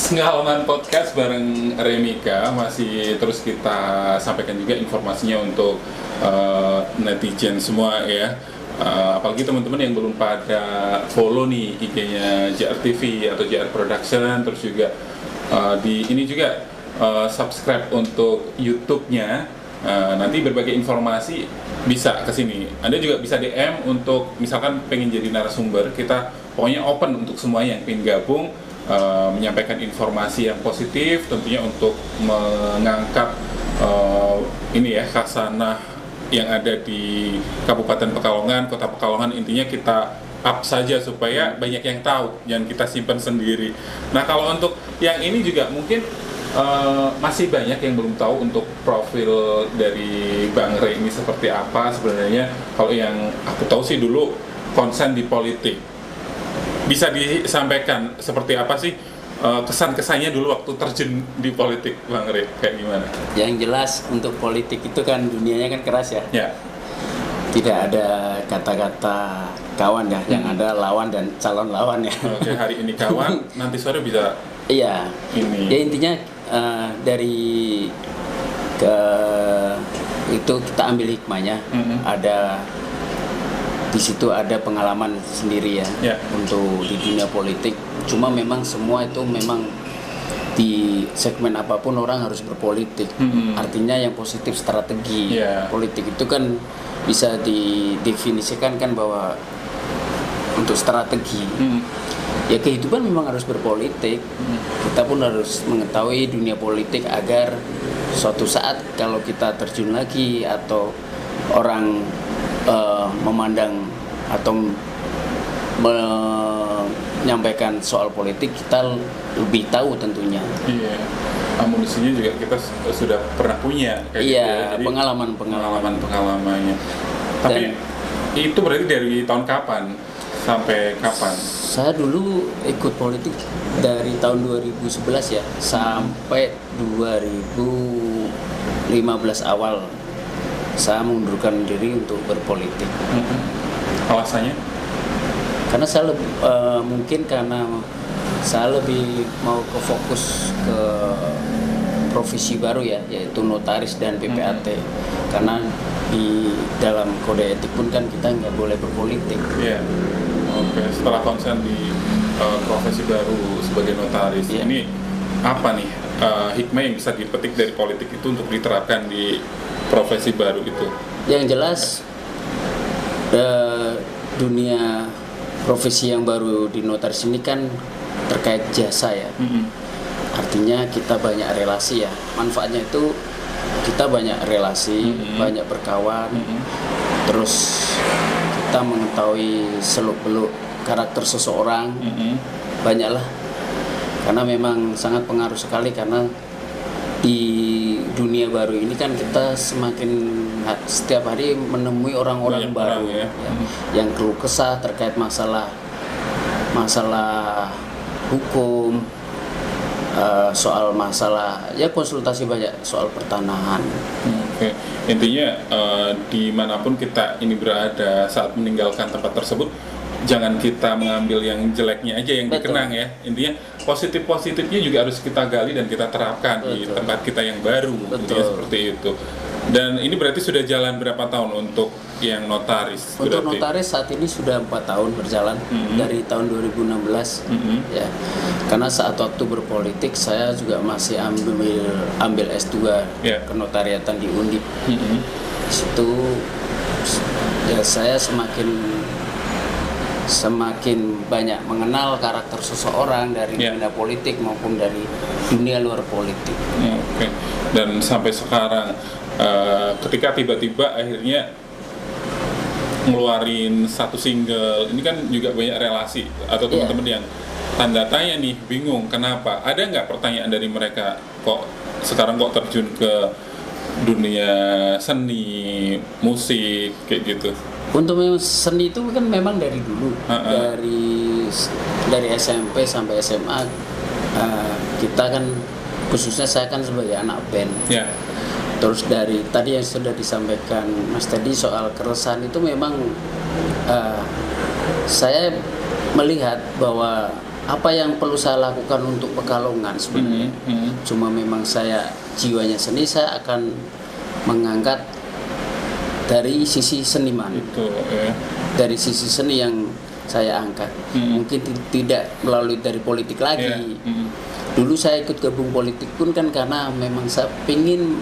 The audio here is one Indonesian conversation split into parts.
Pengalaman podcast bareng Remika masih terus kita sampaikan juga informasinya untuk netizen semua ya. Apalagi teman-teman yang belum pada follow nih IG-nya JR TV atau JR Production, terus juga di ini juga subscribe untuk YouTube-nya. Nanti berbagai informasi bisa ke sini. Anda juga bisa DM untuk misalkan pengen jadi narasumber. Kita pokoknya open untuk semua yang pengen gabung, menyampaikan informasi yang positif, tentunya untuk mengangkat ini ya khasanah yang ada di Kabupaten Pekalongan, Kota Pekalongan. Intinya kita up saja supaya banyak yang tahu, jangan kita simpan sendiri. Nah, kalau untuk yang ini juga mungkin masih banyak yang belum tahu untuk profil dari Bang Rey ini seperti apa sebenarnya. Kalau yang aku tahu sih dulu konsen di politik. Bisa disampaikan seperti apa sih kesan-kesannya dulu waktu terjun di politik, Bang Rey, kayak gimana? Yang jelas untuk politik itu kan dunianya kan keras ya. Ya. Tidak ada kata-kata kawan ya, yang ada lawan dan calon lawan ya. Oke, hari ini kawan, nanti sore bisa Iya. ini. Ya intinya dari itu kita ambil hikmahnya. Ada di situ ada pengalaman sendiri ya, untuk di dunia politik. Cuma memang semua itu memang di segmen apapun orang harus berpolitik. Artinya yang positif strategi. Politik itu kan bisa didefinisikan kan bahwa untuk strategi. Ya kehidupan memang harus berpolitik. Kita pun harus mengetahui dunia politik agar suatu saat kalau kita terjun lagi atau orang memandang atau menyampaikan soal politik, kita lebih tahu tentunya. Iya. Amunisinya juga kita sudah pernah punya kayak iya, gitu ya. Jadi pengalamannya. Tapi itu berarti dari tahun kapan sampai kapan? Saya dulu ikut politik dari tahun 2011 ya sampai 2015 awal. Saya mengundurkan diri untuk berpolitik. Alasannya? Karena saya mungkin karena saya lebih mau ke fokus ke profesi baru ya, yaitu notaris dan PPAT. Karena di dalam kode etik pun kan kita nggak boleh berpolitik. Iya. Oke. Setelah konsen di profesi baru sebagai notaris, ini apa nih hikmah yang bisa dipetik dari politik itu untuk diterapkan di profesi baru itu? Yang jelas dunia profesi yang baru di notaris ini kan terkait jasa ya. Artinya kita banyak relasi ya. Manfaatnya itu kita banyak relasi, banyak berkawan. Terus kita mengetahui seluk-beluk karakter seseorang. Banyaklah. Karena memang sangat pengaruh sekali, karena di dunia baru ini kan kita setiap hari menemui orang-orang baru yang keluh kesah terkait masalah hukum, soal masalah konsultasi banyak soal pertanahan. Oke. Intinya dimanapun kita ini berada saat meninggalkan tempat tersebut, jangan kita mengambil yang jeleknya aja yang dikenang ya. Intinya positifnya juga harus kita gali dan kita terapkan di tempat kita yang baru. Intinya seperti itu. Dan ini berarti sudah jalan berapa tahun untuk yang notaris? Untuk notaris saat ini sudah 4 tahun berjalan, dari tahun 2016 ya. Karena saat waktu berpolitik saya juga masih ambil S2 kenotariatan di Undip. Di situ ya saya semakin banyak mengenal karakter seseorang dari dunia politik maupun dari dunia luar politik. Oke. Dan sampai sekarang ketika tiba-tiba akhirnya ngeluarin satu single, ini kan juga banyak relasi atau teman-teman yang tanda tanya nih, bingung kenapa. Ada nggak pertanyaan dari mereka, kok sekarang terjun ke dunia seni, musik kayak gitu? Untuk seni itu kan memang dari dulu, dari SMP sampai SMA kita kan, khususnya saya kan sebagai anak band. Terus dari tadi yang sudah disampaikan Mas tadi soal keresahan itu memang saya melihat bahwa apa yang perlu saya lakukan untuk Pekalongan sebenarnya. Cuma memang saya jiwanya seni, saya akan mengangkat dari sisi seniman. Itu, ya. Dari sisi seni yang saya angkat. Mungkin tidak melalui dari politik lagi. Dulu saya ikut gabung politik pun kan karena memang saya ingin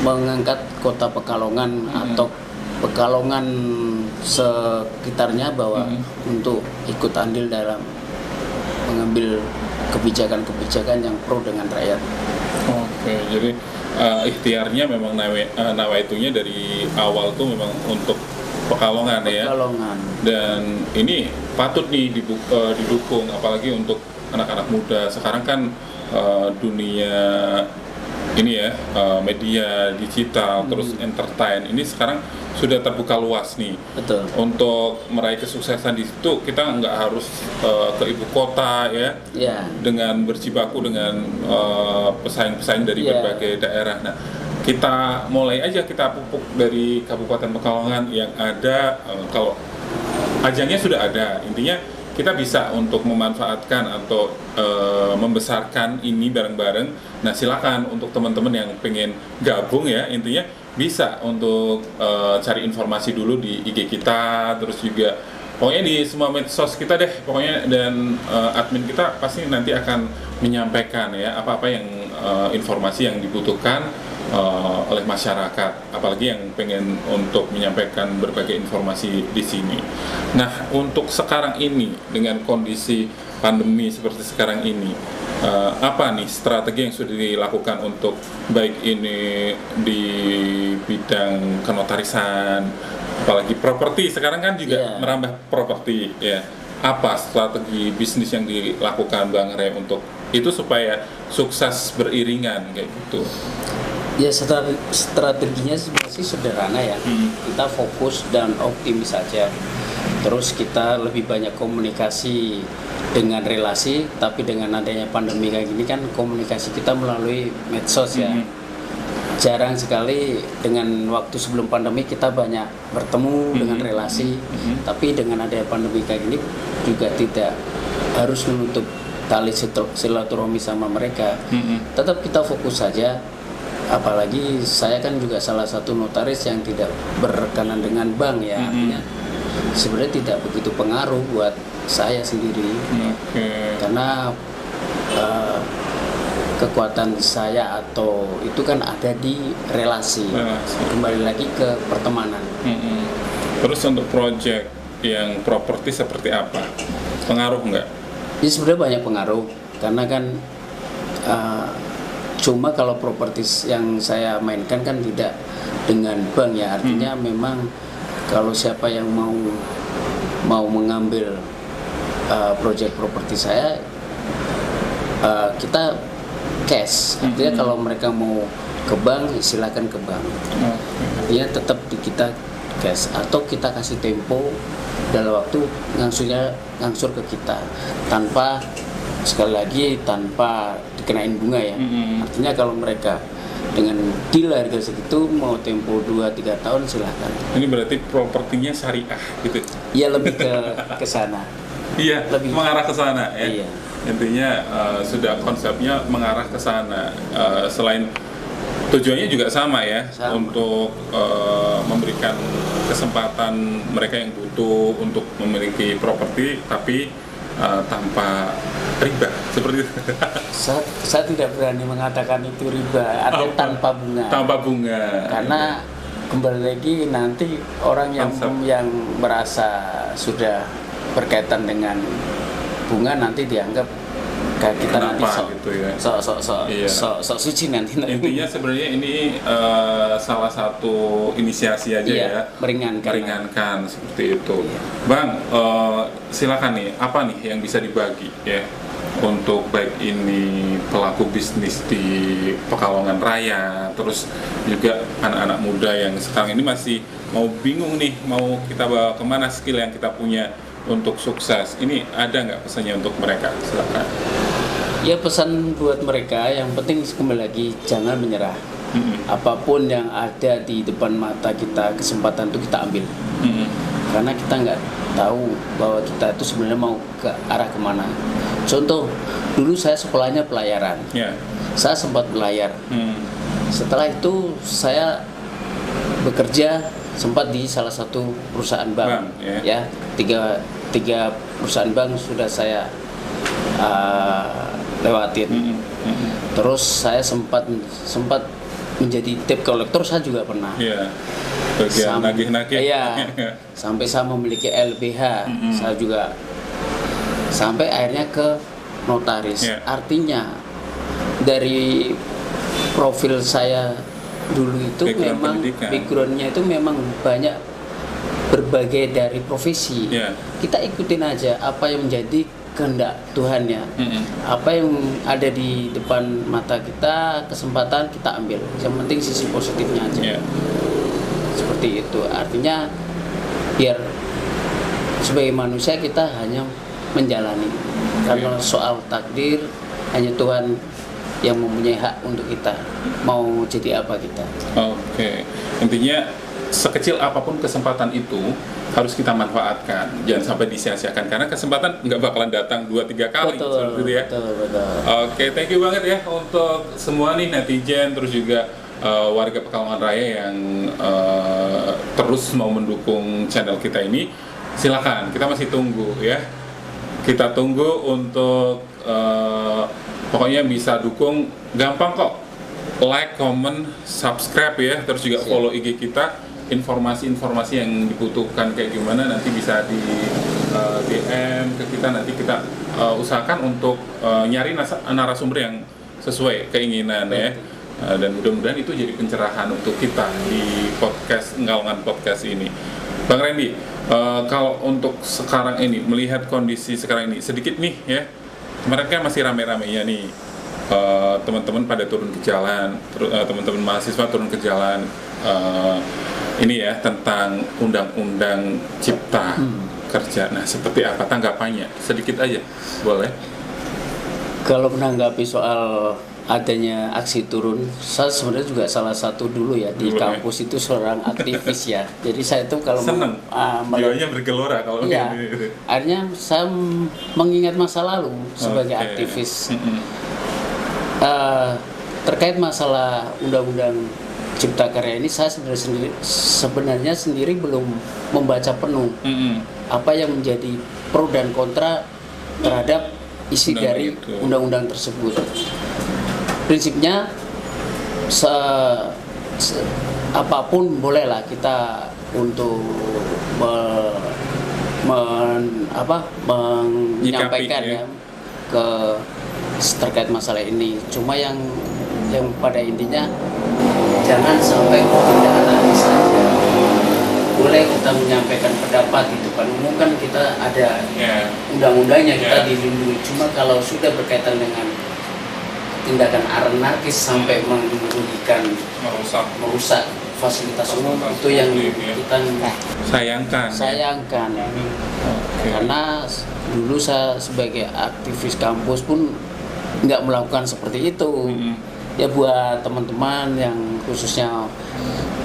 mengangkat kota Pekalongan atau Pekalongan sekitarnya bahwa untuk ikut andil dalam mengambil kebijakan-kebijakan yang pro dengan rakyat. Oke, jadi ikhtiarnya memang nawaitunya dari awal tuh memang untuk Pekalongan ya. Pekalongan. Dan ini patut nih didukung, apalagi untuk anak-anak muda. Sekarang kan dunia ini ya, media digital, terus entertain, ini sekarang sudah terbuka luas nih. Betul. Untuk meraih kesuksesan di situ kita nggak harus ke ibu kota ya, dengan berjibaku dengan pesaing-pesaing dari berbagai daerah. Nah, kita mulai aja, kita pupuk dari Kabupaten Pekalongan yang ada. Kalau ajangnya sudah ada, intinya kita bisa untuk memanfaatkan atau membesarkan ini bareng-bareng. Nah, silakan untuk teman-teman yang pengen gabung ya, intinya bisa untuk cari informasi dulu di IG kita, terus juga pokoknya di semua medsos kita deh pokoknya, dan admin kita pasti nanti akan menyampaikan ya apa-apa yang informasi yang dibutuhkan oleh masyarakat, apalagi yang pengen untuk menyampaikan berbagai informasi di sini. Nah, untuk sekarang ini dengan kondisi pandemi seperti sekarang ini, apa nih strategi yang sudah dilakukan untuk baik ini di bidang kenotarisan, apalagi properti sekarang kan juga merambah properti ya. Apa strategi bisnis yang dilakukan Bang Ray untuk itu supaya sukses beriringan kayak gitu? Ya, strateginya sebenarnya sederhana ya. Kita fokus dan optimis saja. Terus kita lebih banyak komunikasi dengan relasi, tapi dengan adanya pandemi kayak gini kan komunikasi kita melalui medsos ya. Jarang sekali dengan waktu sebelum pandemi kita banyak bertemu dengan relasi, tapi dengan adanya pandemi kayak gini juga tidak harus menutup tali silaturahmi sama mereka. Tetap kita fokus saja. Apalagi saya kan juga salah satu notaris yang tidak berrekanan dengan bank ya, artinya sebenarnya tidak begitu pengaruh buat saya sendiri, karena kekuatan saya atau itu kan ada di relasi. Kembali lagi ke pertemanan. Terus untuk project yang properti seperti apa? Pengaruh nggak? Ya sebenarnya banyak pengaruh, karena kan cuma kalau properti yang saya mainkan kan tidak dengan bank ya, artinya memang kalau siapa yang mau mengambil proyek properti saya, kita cash. Artinya kalau mereka mau ke bank silakan ke bank. Artinya tetap kita cash atau kita kasih tempo dalam waktu ngangsur ke kita tanpa, sekali lagi, tanpa dikenain bunga ya. Artinya kalau mereka dengan deal harga segitu mau tempo 2-3 tahun silakan. Ini berarti propertinya syariah gitu. Iya, lebih ke sana. Iya, lebih mengarah ke sana ya. Iya. Intinya sudah konsepnya mengarah ke sana. Selain tujuannya juga sama ya, untuk memberikan kesempatan mereka yang butuh untuk memiliki properti tapi tanpa riba seperti itu. Saya tidak berani mengatakan itu riba atau tanpa bunga. Tanpa bunga. Karena kembali lagi nanti orang yang merasa sudah berkaitan dengan bunga nanti dianggap kayak kita nanti sok suci nanti. Intinya sebenarnya ini salah satu inisiasi aja ya, meringankan seperti itu. Bang, silakan nih, apa nih yang bisa dibagi ya untuk baik ini pelaku bisnis di Pekalongan Raya, terus juga anak-anak muda yang sekarang ini masih mau bingung nih, mau kita bawa kemana skill yang kita punya untuk sukses. Ini ada nggak pesannya untuk mereka? Silakan. Ya, pesan buat mereka yang penting kembali lagi jangan menyerah. Apapun yang ada di depan mata kita, kesempatan itu kita ambil. karena kita nggak tahu bahwa kita itu sebenarnya mau ke arah kemana. Contoh, dulu saya sekolahnya pelayaran, saya sempat belayar. Setelah itu saya bekerja sempat di salah satu perusahaan bank, ya tiga perusahaan bank sudah saya lewatin. Terus saya sempat menjadi debt collector, saya juga pernah. Bagian nagih-nagih. Sampai saya memiliki LBH, saya juga sampai akhirnya ke notaris. Artinya dari profil saya dulu itu backgroundnya itu memang banyak berbagai dari profesi. Kita ikutin aja apa yang menjadi kehendak Tuhan ya. Apa yang ada di depan mata kita, kesempatan kita ambil. Yang penting sisi positifnya aja. Seperti itu. Artinya biar sebagai manusia kita hanya menjalani. Karena soal takdir hanya Tuhan yang mempunyai hak untuk kita mau jadi apa kita. Intinya sekecil apapun kesempatan itu harus kita manfaatkan, jangan sampai disia-siakan karena kesempatan nggak bakalan datang 2-3 kali. Betul. Thank you banget ya untuk semua nih netizen, terus juga warga Pekalongan Raya yang terus mau mendukung channel kita ini. Silakan, kita masih tunggu ya. Kita tunggu untuk pokoknya bisa dukung, gampang kok. Like, comment, subscribe ya, terus juga follow IG kita. Informasi-informasi yang dibutuhkan kayak gimana nanti bisa di DM ke kita, nanti kita usahakan untuk nyari narasumber yang sesuai keinginan ya. Dan mudah-mudahan itu jadi pencerahan untuk kita di podcast Nggalngan Podcast ini. Bang Randy, kalau untuk sekarang ini, melihat kondisi sekarang ini sedikit nih ya, kemarin kan masih rame-ramenya nih teman-teman pada turun ke jalan, teman-teman mahasiswa turun ke jalan, ini ya tentang undang-undang cipta kerja. Nah, seperti apa tanggapannya? Sedikit aja, boleh? Kalau menanggapi soal adanya aksi turun, saya sebenarnya juga salah satu dulu ya di kampus itu seorang aktivis ya. Jadi saya itu kalau seneng, jiwanya bergelora kalau gitu. Akhirnya saya mengingat masa lalu sebagai aktivis. Terkait masalah undang-undang Cipta Karya ini, saya sebenarnya sendiri belum membaca penuh apa yang menjadi pro dan kontra terhadap isi dari undang-undang tersebut. Prinsipnya apapun bolehlah kita untuk menyampaikan ya ke terkait masalah ini. Cuma yang pada intinya jangan sampai tidak anarkis saja. Boleh kita menyampaikan pendapat itu kan umum, kan kita ada undang-undangnya, kita dilindungi. Cuma kalau sudah berkaitan dengan tindakan anarkis sampai merugikan, merusak fasilitas umum, itu yang kita sayangkan. Karena dulu saya sebagai aktivis kampus pun nggak melakukan seperti itu. Ya buat teman-teman yang khususnya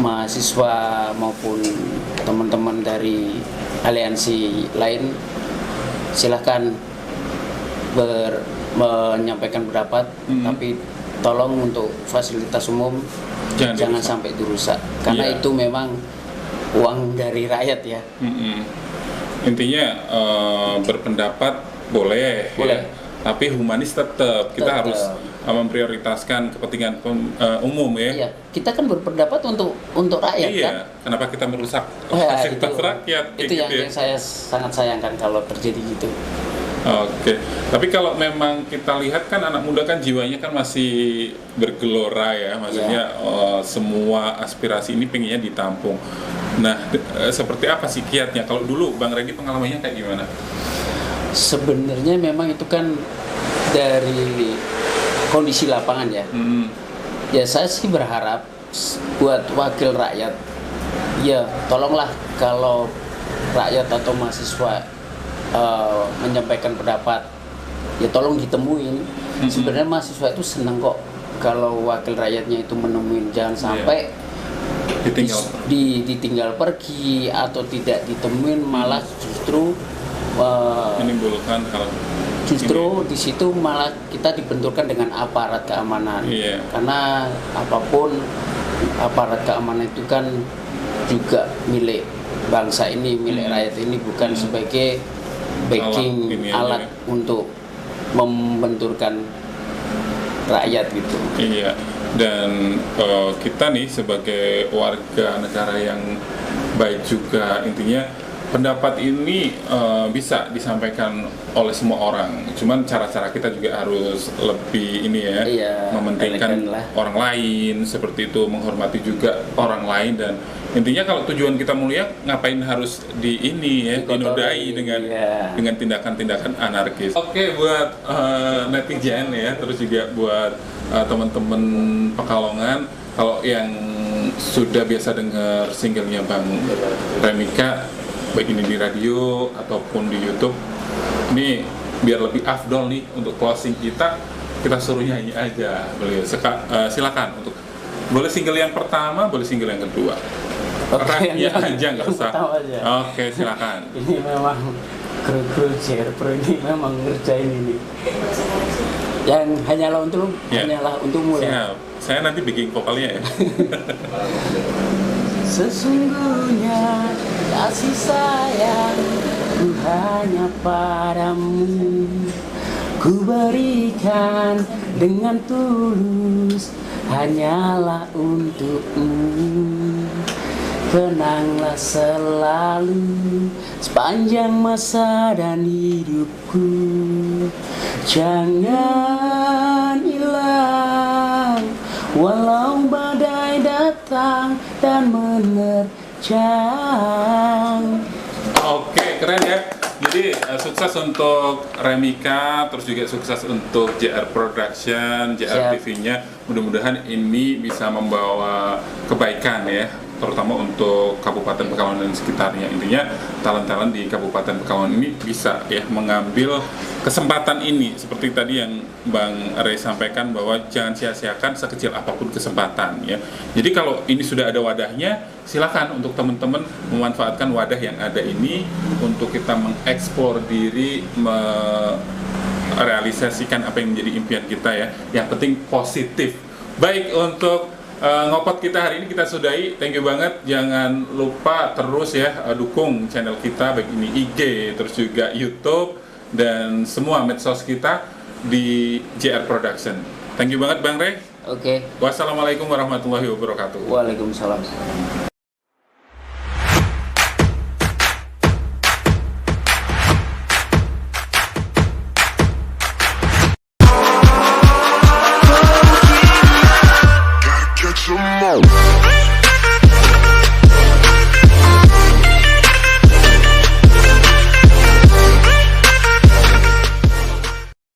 mahasiswa maupun teman-teman dari aliansi lain, silahkan menyampaikan pendapat, tapi tolong untuk fasilitas umum jangan sampai dirusak, karena itu memang uang dari rakyat ya. Intinya berpendapat boleh. Ya? Tapi humanis tetap kita harus memprioritaskan kepentingan umum ya. Iya, kita kan berpendapat untuk rakyat kan. Kenapa kita merusak fasilitas rakyat? Itu yang saya sangat sayangkan kalau terjadi gitu. Tapi kalau memang kita lihat kan anak muda kan jiwanya kan masih bergelora ya, maksudnya semua aspirasi ini pengennya ditampung. Nah, seperti apa sih kiatnya? Kalau dulu Bang Randy pengalamannya kayak gimana? Sebenarnya memang itu kan dari kondisi lapangan ya. Ya saya sih berharap buat wakil rakyat, ya tolonglah kalau rakyat atau mahasiswa menyampaikan pendapat, ya tolong ditemuin. Sebenarnya mahasiswa itu senang kok kalau wakil rakyatnya itu menemuin, jangan sampai ditinggal pergi atau tidak ditemuin, malah justru menimbulkan hal justru di situ malah kita dibenturkan dengan aparat keamanan. Karena apapun aparat keamanan itu kan juga milik bangsa ini, milik rakyat ini, bukan sebagai backing alat untuk membenturkan rakyat gitu. Iya. Dan kita nih sebagai warga negara yang baik juga, intinya pendapat ini bisa disampaikan oleh semua orang. Cuman cara-cara kita juga harus lebih ini ya, mementingkan orang lain seperti itu, menghormati juga orang lain. Dan intinya kalau tujuan kita mulia, ngapain harus dinodai dengan tindakan-tindakan anarkis. Oke, buat netizen ya, terus juga buat teman-teman Pekalongan, kalau yang sudah biasa dengar singlenya Bang Remika, baik ini di radio ataupun di YouTube, ini biar lebih afdol nih untuk closing kita suruh nyanyi aja beliau. Silakan untuk boleh single yang pertama, boleh single yang kedua. Ya aja nggak usah. Oke, silakan. Ini memang kru JR ini memang ngerjain ini. Yang hanyalah untukmu ya. Saya nanti bikin vokalnya ya. Sesungguhnya kasih sayang ku hanya padamu, ku berikan dengan tulus hanyalah untukmu. Kenanglah selalu sepanjang masa dan hidupku, jangan hilang walau badai datang dan menerjang. Oke, keren ya. Jadi sukses untuk Remika, terus juga sukses untuk JR Production, JR TV-nya. Mudah-mudahan ini bisa membawa kebaikan ya, terutama untuk Kabupaten Pekalongan dan sekitarnya. Intinya talent-talent di Kabupaten Pekalongan ini bisa ya mengambil kesempatan ini, seperti tadi yang Bang Rey sampaikan, bahwa jangan sia-siakan sekecil apapun kesempatan ya. Jadi kalau ini sudah ada wadahnya, silakan untuk teman-teman memanfaatkan wadah yang ada ini untuk kita mengeksplor diri, merealisasikan apa yang menjadi impian kita ya. Yang penting positif. Baik, untuk ngopot kita hari ini kita sudahi. Thank you banget. Jangan lupa terus ya dukung channel kita, baik ini IG, terus juga YouTube dan semua medsos kita di JR Production. Thank you banget Bang Rey. Oke. Wassalamualaikum warahmatullahi wabarakatuh. Waalaikumsalam. Some more.